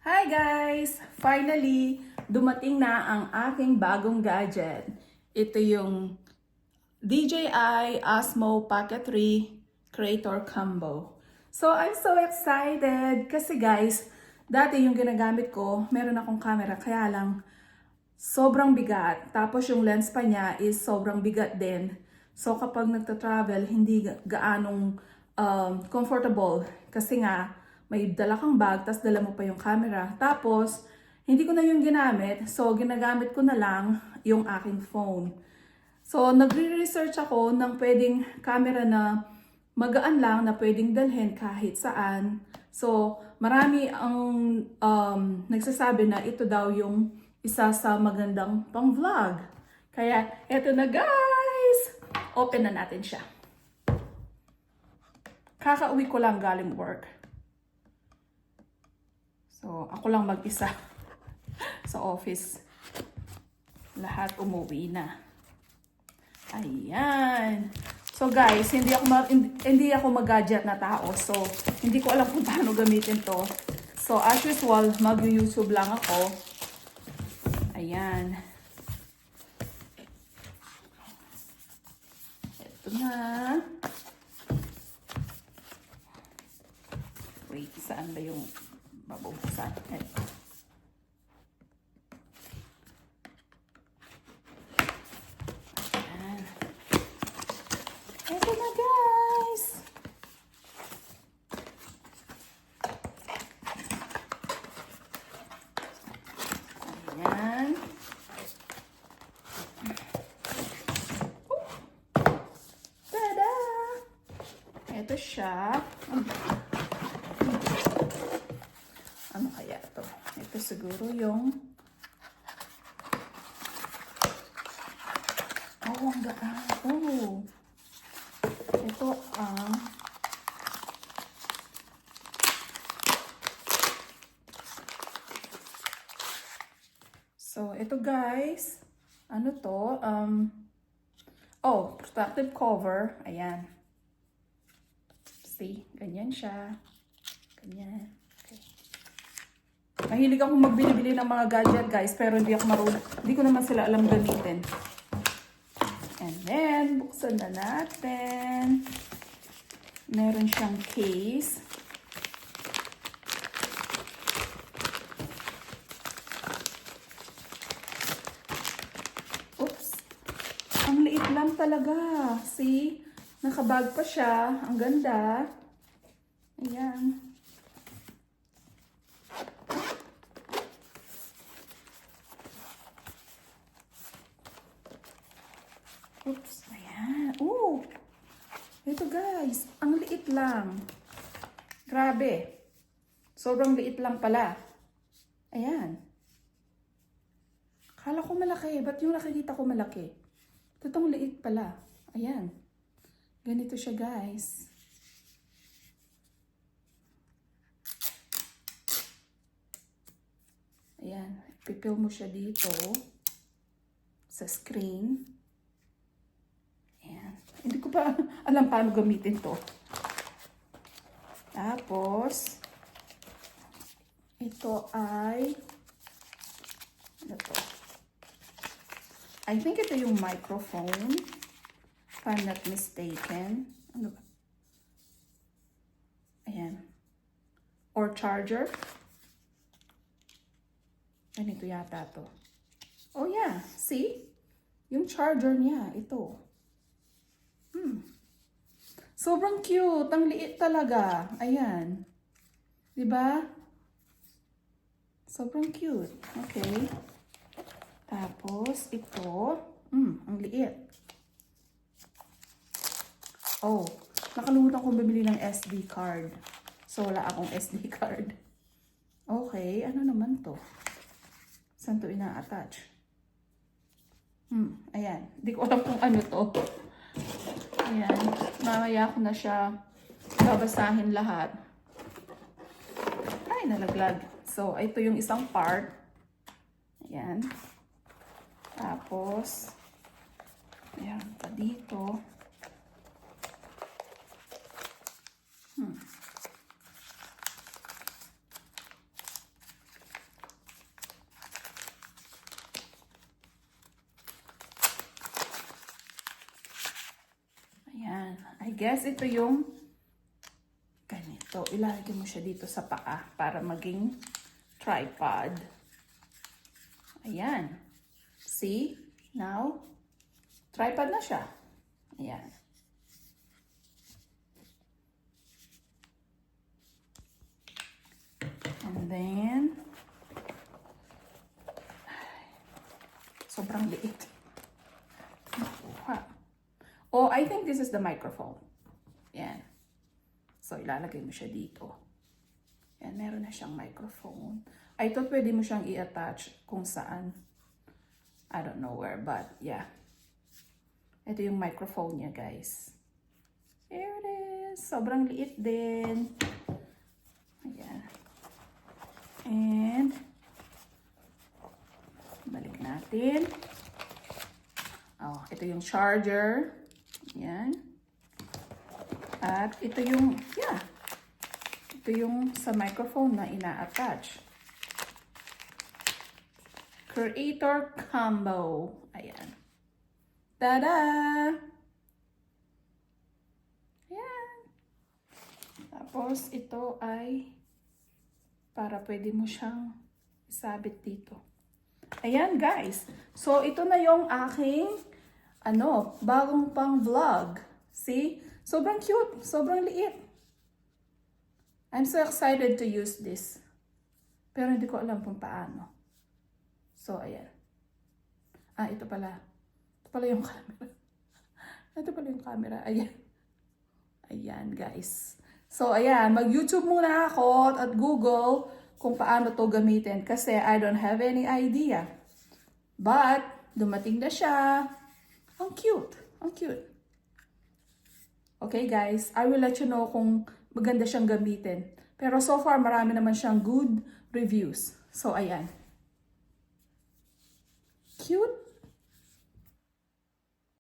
Hi guys! Finally, dumating na ang aking bagong gadget. Ito yung DJI Osmo Pocket 3 Creator Combo. So, I'm so excited kasi guys, dati yung ginagamit ko, meron akong camera, kaya lang sobrang bigat. Tapos yung lens pa niya is sobrang bigat din. So, kapag nagta-travel, hindi gaanong comfortable kasi nga, may dala kang bag, tas dala mo pa yung camera. Tapos, hindi ko na yung ginamit. So, ginagamit ko na lang yung aking phone. So, nagre-research ako ng pwedeng camera na magaan lang na pwedeng dalhin kahit saan. So, marami ang nagsasabi na ito daw yung isa sa magandang pang-vlog. Kaya, eto na guys! Open na natin siya. Kakauwi ko lang galing work. So, ako lang mag-isa sa office. Lahat umuwi na. Ayan. So guys, hindi ako mag-gadget na tao. So, hindi ko alam kung paano gamitin to. So, as usual, mag-YouTube lang ako. Ayan. Ito na. Wait, saan ba yung mabubuksan? Ito. Ayan. Ito na guys. Ayan. Tada! Ito siya. Ano kaya to? Ito siguro yung ang gaan. Oh. Ito ang So, ito guys. Ano to? Protective cover. Ayan. See? Ganyan siya. Ganyan. Okay. Mahilig akong magbili-bili ng mga gadget guys, pero hindi ako marunong. Hindi ko naman sila alam gamitin. And then, buksan na natin. Meron siyang case. Oops. Ang liit lang talaga. See? Nakabag pa siya. Ang ganda. Ayan. Oops. Ayan. Oh! Ito guys. Ang liit lang. Grabe. Sobrang liit lang pala. Ayan. Kala ko malaki. Ba't yung nakikita ko malaki? Totoong liit pala. Ayan. Ganito siya guys. Ayan. Pipil mo siya dito. Sa screen. Ayan. Hindi ko pa alam paano gamitin to. Tapos, ito ay, ano to? I think ito yung microphone. If I'm not mistaken. Ano ba? Ayan. Or charger. Ganito yata to. Oh yeah, see? Yung charger niya, ito. Sobrang cute. Ang liit talaga. Ayan. Diba? Sobrang cute. Okay. Tapos, ito. Ang liit. Oh, nakalimutan kong bibili ng SD card. So, wala akong SD card. Okay, ano naman to? Saan to ina-attach? Ayan. Hindi ko alam kung ano to. Ayan. Mamaya ko na siya babasahin lahat. Ay, nalaglag. So, ito yung isang part. Ayan. Tapos, ayan pa dito. guess ito yung ganito. Ilalagay mo siya dito sa paa para maging tripod. Ayan. See? Now, tripod na siya. Ayan. And then, sobrang liit. Nakuha. Oh, I think this is the microphone. Yan. So, ilalagay mo siya dito. Yan, meron na siyang microphone. I thought pwede mo siyang i-attach kung saan. I don't know where, but yeah. Ito yung microphone niya, guys. Here it is. Sobrang liit din. Ayan. And, balik natin. Oh, ito yung charger. Ayan. At ito yung, yeah. Ito yung sa microphone na ina-attach. Creator Combo. Ayan. Tada! Ayan. Tapos, ito ay para pwede mo siyang isabit dito. Ayan, guys. So, ito na yung aking bagong pang vlog. See? Sobrang cute. Sobrang liit. I'm so excited to use this. Pero hindi ko alam kung paano. So, ayan. Ah, ito pala. Ito pala yung camera. Ito pala yung camera. Ayan. Ayan, guys. So, ayan. Mag-YouTube muna ako at Google kung paano to gamitin. Kasi I don't have any idea. But, dumating na siya. Ang cute. Ang cute. Okay, guys. I will let you know kung maganda siyang gamitin. Pero so far, marami naman siyang good reviews. So, ayan. Cute.